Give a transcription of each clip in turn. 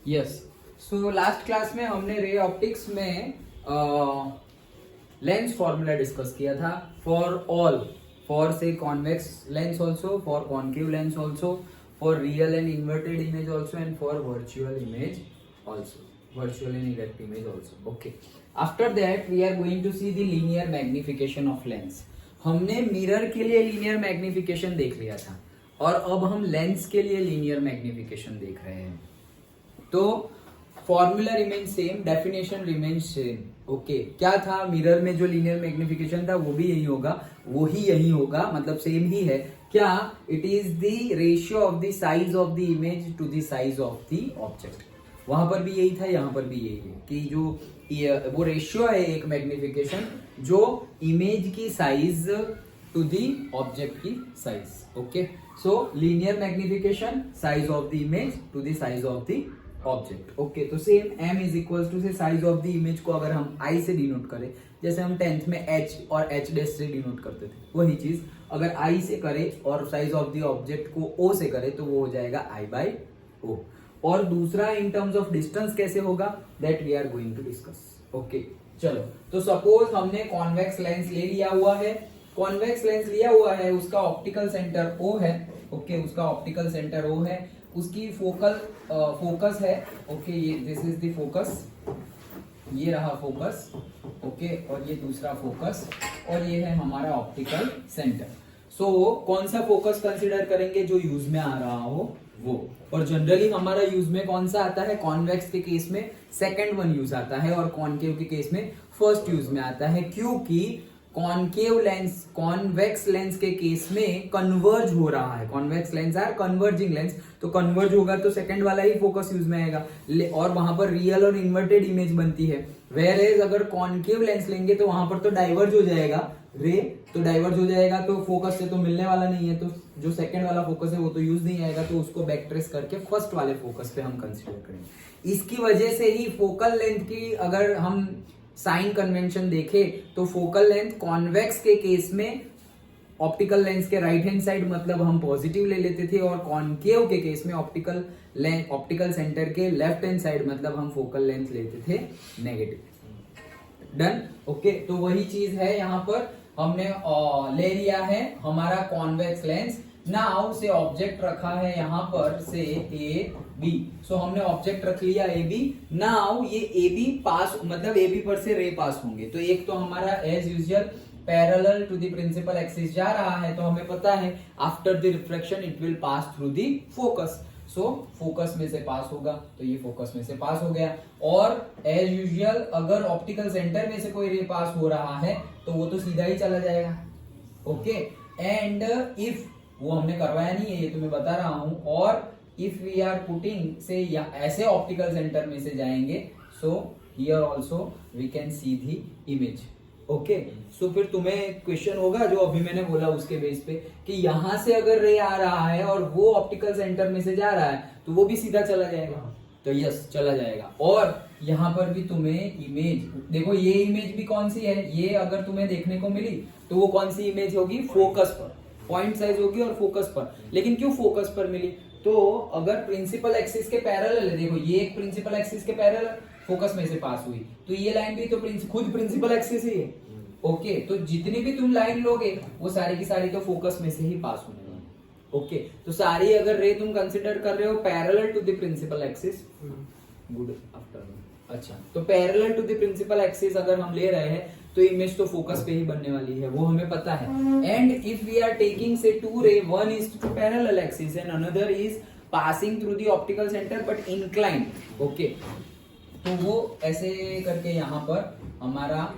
Yes, so last class में हमने ray optics में लेंस फॉर्मूला डिस्कस किया था फॉर ऑल, फॉर से convex lens also, for concave lens also, for real and inverted image also, and for virtual image also, virtual and erect image also. Okay, after that we are going to see the linear magnification of lens. हमने mirror के लिए linear magnification देख लिया था और अब हम lens के लिए लीनियर मैग्निफिकेशन देख रहे हैं. तो formula remain same, definition remain same. Okay, क्या था मिरर में जो लीनियर मैग्निफिकेशन था वो भी यही होगा, वो ही यही होगा, मतलब सेम ही है. क्या? It is the ratio of the size of the image to the size of the object. वहां पर भी यही था, यहां पर भी यही है कि जो वो रेशियो है एक मैग्निफिकेशन जो इमेज की साइज टू दी ऑब्जेक्ट की size. Okay, so linear magnification, size of the image to the size of the object. Okay, तो same m is equal to से साइज ऑफ द इमेज को अगर हम i से denote करें, जैसे हम 10th में h और h डैश से डिनोट करते थे, वही चीज अगर i से करें और साइज ऑफ द ऑब्जेक्ट को o से करें तो वो हो जाएगा i बाई o. और दूसरा इन टर्म्स ऑफ डिस्टेंस कैसे होगा, that we are going to discuss. Okay, चलो, तो सपोज हमने कॉन्वेक्स लेंस ले लिया हुआ है. कॉन्वेक्स लेंस लिया हुआ है, उसका ऑप्टिकल सेंटर O है. ओके, उसका ऑप्टिकल सेंटर O है, उसकी फोकल फोकस है. ओके, ये दिस इज द फोकस, ये रहा फोकस. ओके, और ये दूसरा फोकस, और ये है हमारा ऑप्टिकल सेंटर. सो कौन सा फोकस कंसीडर करेंगे जो यूज में आ रहा हो वो. और जनरली हमारा यूज में कौन सा आता है, कॉन्वेक्स के केस में सेकंड वन यूज आता है और कॉन्केव के केस में फर्स्ट यूज में आता है, क्योंकि कॉन्केव लेंस कॉन्वेक्स लेंस के केस में कन्वर्ज हो रहा है. Convex lens are converging lens, तो कन्वर्ज होगा तो सेकंड वाला ही फोकस यूज में आएगा और वहां पर रियल और इन्वर्टेड इमेज बनती है. वेयर एज अगर कॉन्केव लेंस लेंगे तो वहां पर तो डाइवर्ज हो जाएगा रे, तो डाइवर्ज हो जाएगा तो फोकस से तो मिलने वाला नहीं है, तो जो सेकंड वाला फोकस है वो तो यूज नहीं आएगा, तो उसको बैक ट्रेस करके फर्स्ट वाले फोकस पे हम कंसीडर करेंगे. इसकी वजह से ही फोकल लेंथ की अगर हम साइन कन्वेंशन देखें तो फोकल लेंथ कॉन्वेक्स के केस में ऑप्टिकल लेंस के राइट हैंड साइड मतलब हम पॉजिटिव ले लेते थे, और कॉन्केव के केस में ऑप्टिकल सेंटर के लेफ्ट हैंड साइड मतलब हम फोकल लेंथ लेते थे नेगेटिव. डन. ओके, तो वही चीज है यहाँ पर हमने ले लिया है हमारा कॉन्वेक्स लेंस. नाउ से ऑब्जेक्ट रखा है यहाँ पर से ए बी. सो हमने ऑब्जेक्ट रख लिया ए बी. नाउ ये ए बी पास मतलब ए बी पर से रे पास होंगे, तो एक तो हमारा as usual parallel to the principal axis जा रहा है, तो हमें पता है after the reflection it will pass through the focus. So focus में से पास होगा, तो ये फोकस में से पास हो गया. और एज यूजुअल अगर ऑप्टिकल सेंटर में से कोई रे पास हो रहा है तो वो तो सीधा ही चला जाएगा. ओके, एंड इफ वो हमने करवाया नहीं है, ये तो मैं बता रहा हूं. और इफ वी आर पुटिंग से या ऐसे ऑप्टिकल सेंटर में से जाएंगे, so here also we can see the image. Okay, so फिर तुम्हें क्वेश्चन होगा जो अभी मैंने बोला उसके बेस पे कि यहां से अगर रे आ रहा है और वो ऑप्टिकल सेंटर में से जा रहा है तो वो भी सीधा चला जाएगा. तो यस, चला जाएगा. और यहाँ पर भी तुम्हें इमेज देखो, ये इमेज भी कौन सी है, ये अगर तुम्हें देखने को मिली तो वो कौन सी इमेज होगी, फोकस पर, पॉइंट साइज होगी और फोकस पर. लेकिन क्यों फोकस पर मिली, तो अगर प्रिंसिपल एक्सिस के पैरेलल है, देखो ये एक प्रिंसिपल एक्सिस के पैरेलल फोकस में से पास हुई, तो ये लाइन भी तो खुद प्रिंसिपल एक्सिस ही है. ओके, तो जितनी भी तुम लाइन लोगे वो सारी की सारी तो फोकस में से ही पास होने वाली. ओके, तो सारी अगर रे तुम कंसिडर कर रहे हो parallel to the principal axis, good afternoon. अच्छा, तो parallel to the principal axis अगर हम ले रहे हैं तो इमेज तो फोकस पे ही बनने वाली है, वो हमें पता है. And if we are taking say two ray, one is to parallel axis and another is passing through the optical centre but inclined. Okay, तो वो ऐसे करके यहाँ पर हमारा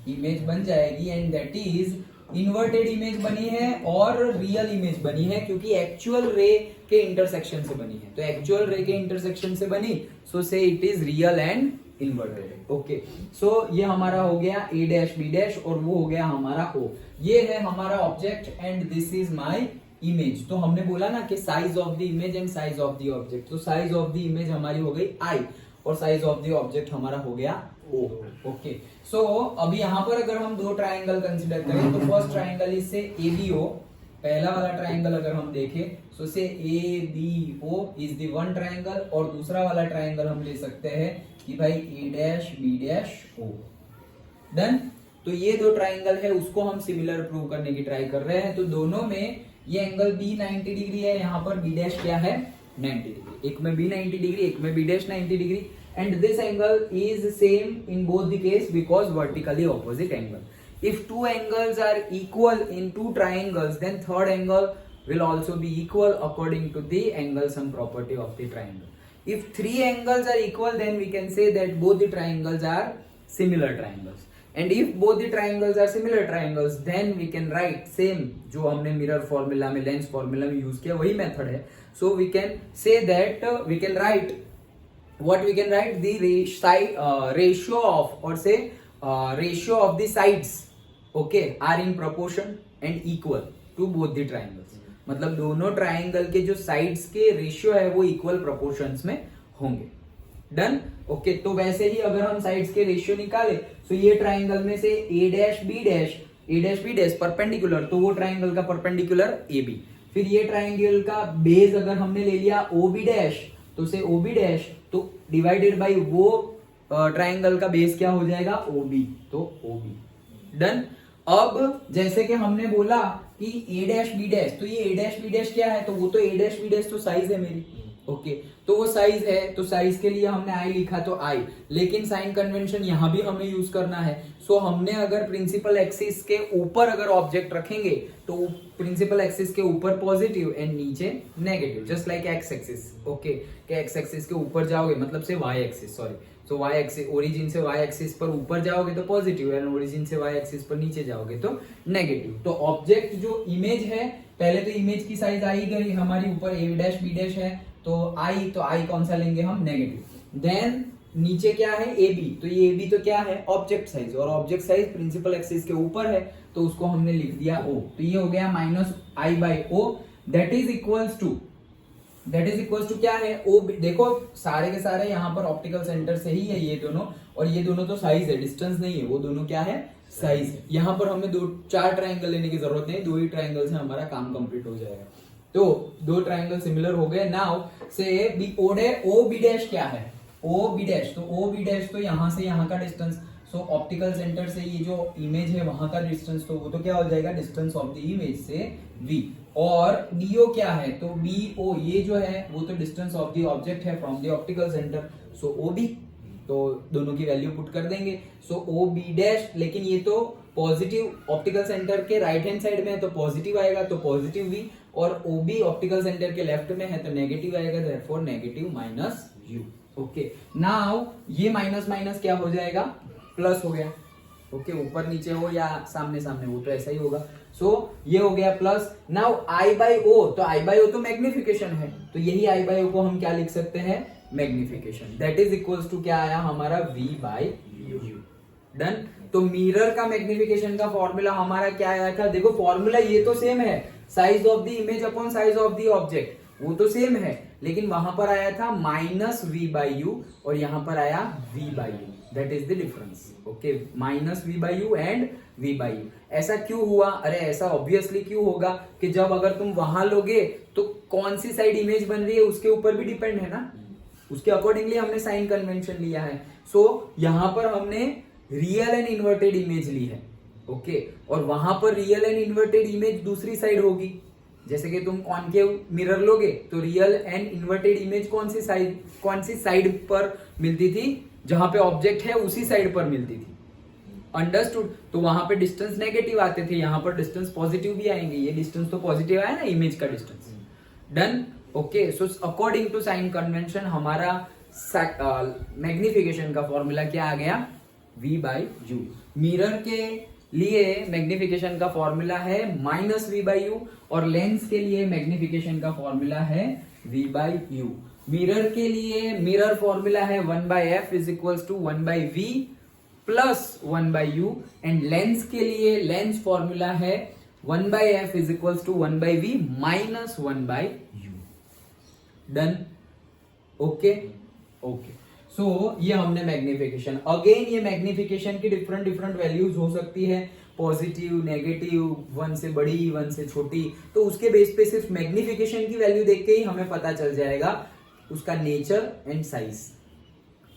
इमेज बन जाएगी, and that is inverted image बनी है और रियल इमेज बनी है, क्योंकि एक्चुअल रे के इंटरसेक्शन से बनी है. तो एक्चुअल रे के इंटरसेक्शन से बनी, so say it is real and inverted. Okay, so ये हमारा हो गया ए डैश बी डैश और वो हो गया हमारा ओ. ये है हमारा object and this is my image. तो हमने बोला ना कि size of the image and size of the object, तो साइज ऑफ द इमेज हमारी हो गई आई और साइज ऑफ द ऑब्जेक्ट हमारा हो गया ओ. ओके, सो अभी यहाँ पर अगर हम दो ट्राइंगल कंसिडर करें तो first triangle is say A B O पहला वाला ट्राइंगल अगर हम देखें तो say A B O is the one triangle, और दूसरा वाला ट्राइंगल हम ले सकते हैं कि भाई A dash B dash O. Done. तो ये दो ट्राइंगल है, उसको हम सिमिलर प्रूव करने की ट्राई कर रहे हैं। तो दोनों में ये एंगल बी 90 डिग्री है, यहाँ पर बी डैश क्या है 90 डिग्री, एक में बी 90 डिग्री एक में B dash 90 degree, and this angle is same in both the case because vertically opposite angle. If two angles are equal in two triangles, then third angle will also be equal according to the angle sum property of the triangle. If three angles are equal, then we can say that both the triangles are similar triangles. And if both the triangles are similar triangles, then we can write same जो हमने mirror formula में lens formula में use किया वही method है. So we can say that we can write what we can write the ratio of or say ratio of the sides okay are in proportion and equal to both the triangles. मतलब दोनों triangle के जो sides के ratio है वो equal proportions में होंगे. Done. Okay. तो वैसे ही अगर हम साइड्स के रेशियो निकाले तो ये ट्राइंगल में से ए डैश बी डैश परपेंडिकुलर, तो वो ट्राइंगल का परपेंडिकुलर ए बी. फिर ये ट्राइंगल का बेस अगर हमने ले लिया ओ बी डैश, तो से ओ बी डैश तो डिवाइडेड बाई वो ट्राइंगल का बेस क्या हो जाएगा ओ बी, तो ओ बी. डन. अब जैसे कि हमने बोला कि ए डैश बी डैश, तो ये ए डैश बी डैश क्या है, तो वो तो ए डैश बी डैश तो साइज है मेरी. ओके. तो वो साइज है, तो साइज के लिए हमने आई लिखा तो आई, लेकिन साइन कन्वेंशन यहां भी हमें यूज करना है. सो हमने अगर प्रिंसिपल एक्सिस के ऊपर अगर ऑब्जेक्ट रखेंगे तो प्रिंसिपल एक्सिस के ऊपर पॉजिटिव एंड नीचे negative, just like x axis. Okay. के एक्स एक्सिस के ऊपर जाओगे मतलब से वाई एक्सिस, सॉरी, तो वाई एक्सिस ओरिजिन से वाई एक्सिस पर ऊपर जाओगे तो पॉजिटिव एंड ओरिजिन से वाई एक्सिस पर नीचे जाओगे तो नेगेटिव. तो ऑब्जेक्ट जो इमेज है, पहले तो इमेज की साइज आई गई हमारी, ऊपर ए डैश बी डैश है तो आई कौन सा लेंगे हम नेगेटिव. देन नीचे क्या है ए बी, तो ये ए बी तो क्या है ऑब्जेक्ट साइज, और ऑब्जेक्ट साइज प्रिंसिपल एक्सिस के ऊपर है तो उसको हमने लिख दिया ओ. तो ये हो गया minus I by O, that is equals to क्या है ओ. देखो सारे के सारे यहाँ पर ऑप्टिकल सेंटर से ही है ये दोनों, और ये दोनों तो साइज है, डिस्टेंस नहीं है, वो दोनों क्या है साइज है. यहाँ पर हमें चार ट्राइंगल लेने की जरूरत नहीं, दो ही ट्राइंगल से हमारा काम कंप्लीट हो जाएगा. तो दो ट्राइंगल सिमिलर हो गए. नाउ से बी ओ बी डैश क्या है ओ बी डैश, तो ओ बी डैश तो यहाँ से यहाँ का डिस्टेंस, सो ऑप्टिकल सेंटर से ये जो इमेज है वहां का डिस्टेंस, तो वो तो क्या हो जाएगा डिस्टेंस ऑफ द इमेज से v. और डीओ क्या है, तो बी ओ ये जो है वो तो डिस्टेंस ऑफ द ऑब्जेक्ट है from the optical centre, so O B. तो दोनों की वैल्यू पुट कर देंगे. सो ओ बी डैश, लेकिन ये तो पॉजिटिव ऑप्टिकल सेंटर के राइट हैंड साइड में है तो पॉजिटिव आएगा, तो पॉजिटिव v, और ओ बी ऑप्टिकल सेंटर के लेफ्ट में है तो नेगेटिव आएगा, therefore negative minus u. Okay. Now ये माइनस माइनस क्या हो जाएगा प्लस हो गया. ओके. ऊपर नीचे हो या सामने सामने हो तो ऐसा ही होगा. सो ये हो गया plus. Now I by O, तो आई बाई ओ तो मैग्निफिकेशन है, तो यही आई बाई ओ को हम क्या लिख सकते हैं magnification. That is equals to क्या आया हमारा v बाई यू. डन. तो मिरर का मैग्निफिकेशन का फॉर्मूला हमारा क्या आया था, देखो फॉर्मूला ये तो सेम है, size of the image upon size of the object, वो तो सेम है, लेकिन वहां पर आया था माइनस v बाई यू और यहां पर आया v by you. That is the difference. Okay. Minus v by U and v by you. ऐसा क्यों हुआ, अरे ऐसा ऑब्वियसली क्यों होगा कि जब अगर तुम वहां लोगे तो कौन सी साइड इमेज बन रही है उसके ऊपर भी डिपेंड है ना, उसके अकॉर्डिंगली हमने साइन कन्वेंशन लिया है. सो यहां पर हमने रियल एंड इन्वर्टेड इमेज ली है. ओके. और वहां पर रियल एंड इन्वर्टेड इमेज दूसरी साइड होगी, जैसे कि तुम कॉनकेव मिरर लोगे तो रियल एंड इन्वर्टेड इमेज कौन सी साइड पर मिलती थी, जहां पे ऑब्जेक्ट है उसी साइड पर मिलती थी. अंडरस्टूड. तो वहां पे डिस्टेंस नेगेटिव आते थे, यहां पर डिस्टेंस पॉजिटिव भी आएंगे. ये डिस्टेंस तो पॉजिटिव आया ना इमेज का distance. Done. Okay. So according to sign convention हमारा मैग्निफिकेशन का फॉर्मूला क्या आ गया v बाई यू. मिरर के लिए मैग्निफिकेशन का फॉर्मूला है माइनस v बाई यू, और लेंस के लिए मैग्निफिकेशन का फॉर्मूला है v बाई यू. मिरर के लिए मिरर फॉर्मूला है 1 by F is equals to 1 by V plus 1 by U, and lens के लिए लेंस फॉर्मूला है 1 by F is equals to 1 by V minus 1 by you. Done. Okay. Okay. So ये हमने magnification. Again ये magnification की different values हो सकती है. पॉजिटिव, नेगेटिव, 1 से बड़ी, 1 से छोटी, तो उसके बेस पे सिर्फ मैग्निफिकेशन की वैल्यू देख के ही हमें पता चल जाएगा उसका नेचर एंड साइज।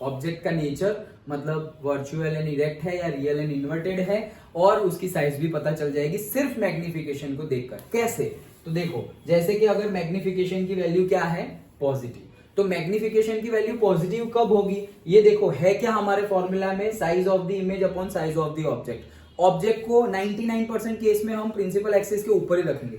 ऑब्जेक्ट का नेचर मतलब वर्चुअल एंड इरेक्ट है या रियल एंड इन्वर्टेड है, और उसकी साइज भी पता चल जाएगी सिर्फ मैग्निफिकेशन को देखकर। कैसे? तो देखो, जैसे कि अगर मैग्निफिकेशन की वैल्यू क्या है, पॉजिटिव, तो मैग्निफिकेशन की वैल्यू पॉजिटिव कब होगी? ये देखो, है क्या हमारे फॉर्मूला में, size of the image upon size of the object. Object को 99% केस में हम प्रिंसिपल एक्सिस के ऊपर ही रखेंगे,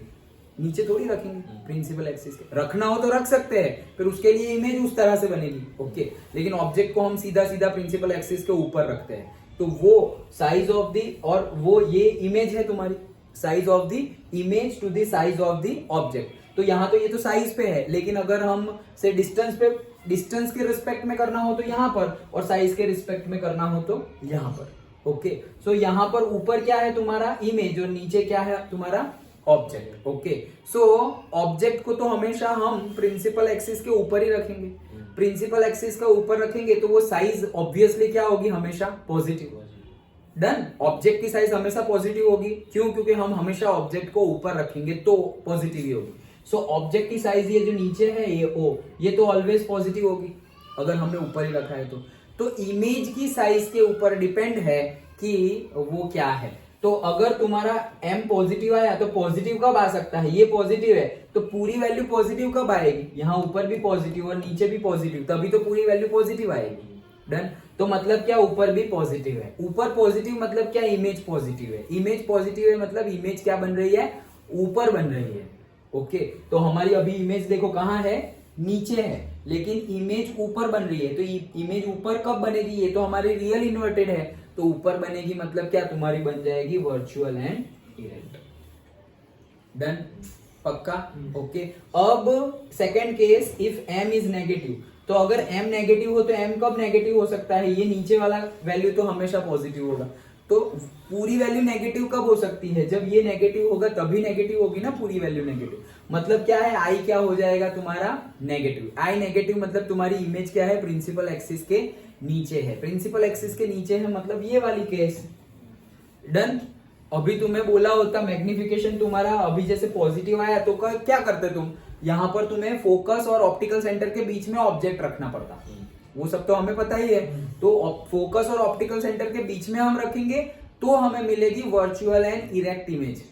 नीचे थोड़ी रखेंगे। प्रिंसिपल एक्सिस के रखना हो तो रख सकते हैं, फिर उसके लिए इमेज उस तरह से बनेगी, ओके। लेकिन ऑब्जेक्ट को हम सीधा सीधा प्रिंसिपल एक्सिस के ऊपर रखते हैं, तो वो साइज ऑफ दी, और वो ये इमेज है तुम्हारी, size of the image to the size of the object. तो यहाँ तो ये तो साइज पे है, लेकिन अगर हम से डिस्टेंस के रिस्पेक्ट में करना हो तो यहाँ पर, और साइज के रिस्पेक्ट में करना हो तो यहाँ पर, ओके। सो यहाँ पर ऊपर क्या है तुम्हारा इमेज, और नीचे क्या है तुम्हारा ऑब्जेक्ट, ओके। सो ऑब्जेक्ट को तो हमेशा हम प्रिंसिपल एक्सिस के ऊपर ही रखेंगे। प्रिंसिपल एक्सिस का ऊपर रखेंगे तो वो साइज ऑब्वियसली क्या होगी, हमेशा पॉजिटिव। डन। ऑब्जेक्ट की साइज हमेशा पॉजिटिव होगी, क्यों? क्योंकि हम हमेशा ऑब्जेक्ट को ऊपर रखेंगे तो पॉजिटिव ही होगी। सो ऑब्जेक्ट की साइज ये जो नीचे है ये ओ, ये तो ऑलवेज पॉजिटिव होगी अगर हमने ऊपर ही रखा है तो इमेज की साइज के ऊपर डिपेंड है कि वो क्या है। तो अगर तुम्हारा m पॉजिटिव आया तो पॉजिटिव कब आ सकता है, ये पॉजिटिव है तो पूरी वैल्यू पॉजिटिव कब आएगी, यहाँ ऊपर भी पॉजिटिव और नीचे भी पॉजिटिव, तभी तो पूरी वैल्यू पॉजिटिव आएगी। डन। तो मतलब क्या, ऊपर भी पॉजिटिव है। ऊपर पॉजिटिव मतलब क्या, इमेज पॉजिटिव है। इमेज पॉजिटिव है मतलब इमेज क्या बन रही है, ऊपर बन रही है, ओके। तो हमारी अभी इमेज देखो कहाँ है, नीचे है, लेकिन इमेज ऊपर बन रही है। तो इमेज ऊपर कब बनेगी, ये तो हमारी रियल इन्वर्टेड है, तो ऊपर बनेगी मतलब क्या, तुम्हारी बन जाएगी वर्चुअल एंड इरेक्ट। डन। पक्का, ओके। अब second case, if m is negative, तो अगर m नेगेटिव हो तो m कब नेगेटिव हो सकता है, ये नीचे वाला वैल्यू तो हमेशा पॉजिटिव होगा। तो पूरी वैल्यू नेगेटिव कब हो सकती है, जब ये नेगेटिव होगा तभी नेगेटिव होगी ना, पूरी वैल्यू नेगेटिव। मतलब क्या है, i क्या हो जाएगा तुम्हारा, नेगेटिव। i नेगेटिव मतलब तुम्हारी इमेज क्या है, प्रिंसिपल एक्सिस के नीचे है। प्रिंसिपल एक्सिस के नीचे है मतलब ये वाली केस। डन। अभी तुम्हें बोला होता मैग्निफिकेशन तुम्हारा अभी जैसे पॉजिटिव आया तो क्या करते तुम, यहाँ पर तुम्हें फोकस और ऑप्टिकल सेंटर के बीच में ऑब्जेक्ट रखना पड़ता, वो सब तो हमें पता ही है। तो फोकस और ऑप्टिकल सेंटर के बीच में हम रखेंगे तो हमें मिलेगी virtual and erect image.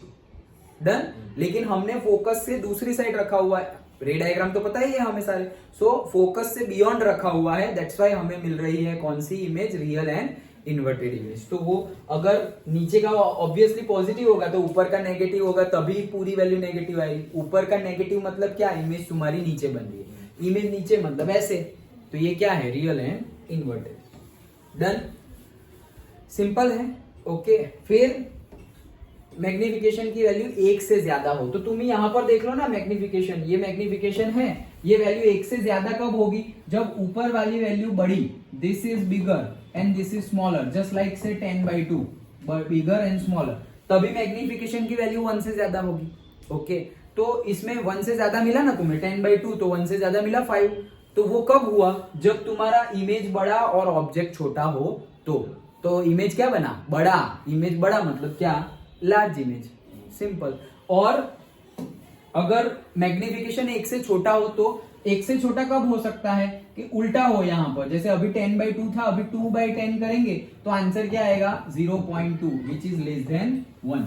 Done. लेकिन हमने फोकस से दूसरी साइड रखा हुआ है, रे डायग्राम तो पता ही है हमें सारे। सो फोकस से बियॉन्ड रखा हुआ है, दैट्स व्हाई हमें मिल रही है कौन सी image, real and inverted image. तो वो अगर नीचे का ऑब्वियसली पॉजिटिव होगा तो ऊपर का नेगेटिव होगा, तभी पूरी वैल्यू नेगेटिव आएगी। ऊपर का नेगेटिव मतलब क्या, इमेज तुम्हारी नीचे बन रही है, इमेज नीचे मतलब ऐसे, तो ये क्या है, real and inverted. Done. Simple है, ओके। फिर मैग्निफिकेशन की वैल्यू 1 से ज्यादा हो, तो तुम यहां पर देख लो ना, मैग्निफिकेशन, ये मैग्निफिकेशन है, ये वैल्यू 1 से ज्यादा कब होगी, जब ऊपर वाली वैल्यू बड़ी, this is bigger and this is smaller, just like से 10/2, बिगर एंड स्मॉलर, तभी मैग्निफिकेशन की वैल्यू 1 से ज्यादा होगी, ओके। तो इसमें 1 से ज्यादा मिला ना तुम्हें, 10/2, तो 1 से ज्यादा मिला 5। तो वो कब हुआ, जब तुम्हारा इमेज बड़ा और ऑब्जेक्ट छोटा हो तो इमेज क्या बना, बड़ा। इमेज बड़ा मतलब क्या, लार्ज इमेज, सिंपल। और अगर मैग्निफिकेशन 1 से छोटा हो तो 1 से छोटा कब हो सकता है, कि उल्टा हो, यहां पर जैसे अभी 10/2 था, अभी 2/10 करेंगे तो आंसर क्या आएगा, 0.2, which is less than 1,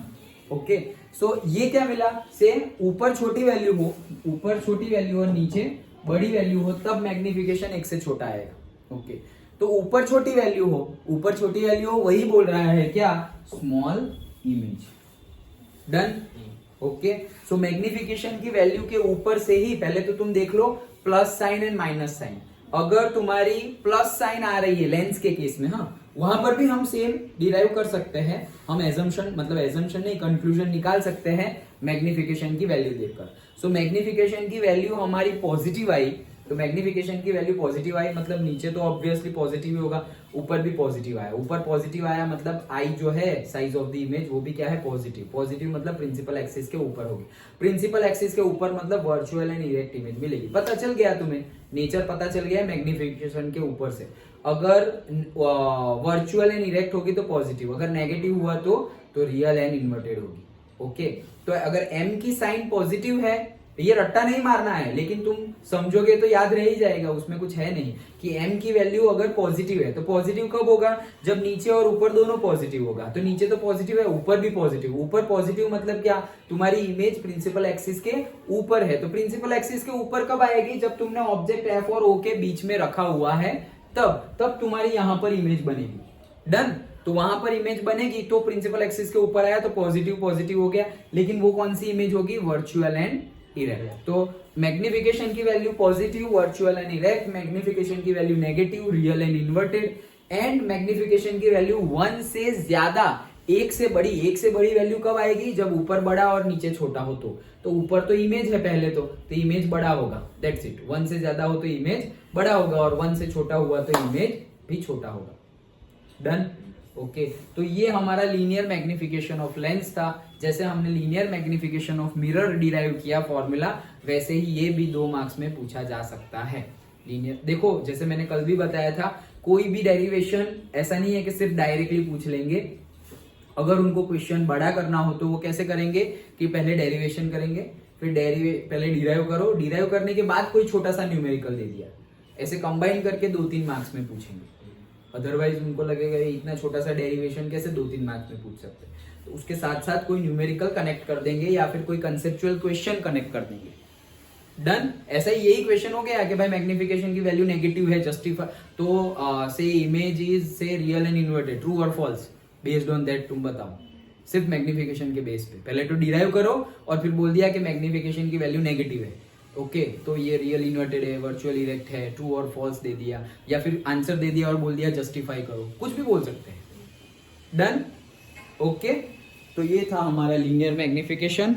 okay. So ये क्या मिला, से ऊपर छोटी वैल्यू हो, ऊपर छोटी वैल्यू और नीचे बड़ी वैल्यू हो, तब मैग्निफिकेशन 1 से छोटा आएगा, ओके। तो ऊपर छोटी वैल्यू हो, ऊपर छोटी वैल्यू हो, वही बोल रहा है क्या, small image. Done, okay. So magnification की वैल्यू के ऊपर से ही पहले तो तुम देख लो plus sign and minus sign. अगर तुम्हारी प्लस साइन आ रही है लेंस के केस में, हाँ, वहां पर भी हम सेम डिराइव कर सकते हैं, हम एजम्पशन नहीं, कंक्लूजन निकाल सकते हैं मैग्निफिकेशन की वैल्यू देखकर। सो मैग्निफिकेशन की वैल्यू हमारी पॉजिटिव आई, तो मैग्निफिकेशन की वैल्यू पॉजिटिव आई मतलब नीचे तो ऑब्वियसली पॉजिटिव ही होगा, ऊपर भी पॉजिटिव आया। ऊपर पॉजिटिव आया मतलब आई जो है साइज ऑफ द इमेज वो भी क्या है, पॉजिटिव। पॉजिटिव मतलब प्रिंसिपल एक्सिस के ऊपर होगी, प्रिंसिपल एक्सिस के ऊपर मतलब वर्चुअल एंड इरेक्ट इमेज मिलेगी। पता चल गया तुम्हें, नेचर पता चल गया मैग्निफिकेशन के ऊपर से। अगर वर्चुअल एंड इरेक्ट होगी तो पॉजिटिव, अगर नेगेटिव हुआ तो तो रियल एंड इन्वर्टेड होगी। ओके, तो अगर m की साइन पॉजिटिव है, ये रट्टा नहीं मारना है, लेकिन तुम समझोगे तो याद रह ही जाएगा, उसमें कुछ है नहीं कि m की वैल्यू अगर पॉजिटिव है तो पॉजिटिव कब होगा, जब नीचे और ऊपर दोनों पॉजिटिव होगा। तो नीचे तो पॉजिटिव है, ऊपर भी पॉजिटिव। ऊपर पॉजिटिव मतलब क्या, तुम्हारी इमेज प्रिंसिपल एक्सिस के ऊपर है। तो प्रिंसिपल एक्सिस के ऊपर कब आएगी, जब तुमने ऑब्जेक्ट f और o के बीच में रखा हुआ है, तब तुम्हारी यहां पर इमेज बनेगी। डन। तो वहां पर इमेज बनेगी तो प्रिंसिपल एक्सिस के ऊपर आया तो पॉजिटिव पॉजिटिव हो गया, लेकिन वो कौन सी इमेज होगी, वर्चुअल एंड इरेक्ट। तो मैग्निफिकेशन की value positive, virtual and erect. Magnification की value negative, real and inverted. And magnification की वैल्यू 1 से ज्यादा, एक से बड़ी वैल्यू कब आएगी, जब ऊपर बड़ा और नीचे छोटा हो। तो ऊपर तो इमेज है पहले तो इमेज बड़ा होगा, दैट्स इट। 1 से ज्यादा हो तो इमेज बड़ा होगा, और 1 से छोटा हुआ तो इमेज भी छोटा होगा। डन। ओके, तो ये हमारा लीनियर मैग्निफिकेशन ऑफ लेंस था। जैसे हमने linear magnification of mirror derive किया फॉर्मूला, वैसे ही ये भी 2 मार्क्स में पूछा जा सकता है। लीनियर, देखो जैसे मैंने कल भी बताया था, कोई भी डेरिवेशन ऐसा नहीं है कि सिर्फ डायरेक्टली पूछ लेंगे। अगर उनको क्वेश्चन बड़ा करना हो तो वो कैसे करेंगे कि पहले डेरिवेशन करेंगे, फिर पहले डिराइव करो, डिराइव करने के बाद कोई छोटा सा न्यूमेरिकल दे दिया, ऐसे कंबाइन करके 2-3 मार्क्स में पूछेंगे। अदरवाइज उनको लगेगा ये इतना छोटा सा डेरिवेशन कैसे 2-3 मार्क्स में पूछ सकते हैं। तो उसके साथ साथ कोई न्यूमेरिकल कनेक्ट कर देंगे या फिर कोई कंसेप्चुअल क्वेश्चन कनेक्ट कर देंगे। डन। ऐसा ही यही क्वेश्चन हो गया कि भाई मैग्निफिकेशन की वैल्यू नेगेटिव है, जस्टिफाई, तो से इमेज इज से रियल एंड इन्वर्टेड, ट्रू और फॉल्स, बेस्ड ऑन दैट तुम बताओ, सिर्फ मैग्निफिकेशन के बेस पे। पहले तो डिराइव करो और फिर बोल दिया कि मैग्निफिकेशन की वैल्यू नेगेटिव है। ओके, तो ये रियल इन्वर्टेड है, वर्चुअल इरेक्ट है, ट्रू और फॉल्स दे दिया, या फिर आंसर दे दिया और बोल दिया जस्टिफाई करो, कुछ भी बोल सकते हैं। डन। ओके, तो ये था हमारा लीनियर मैग्निफिकेशन।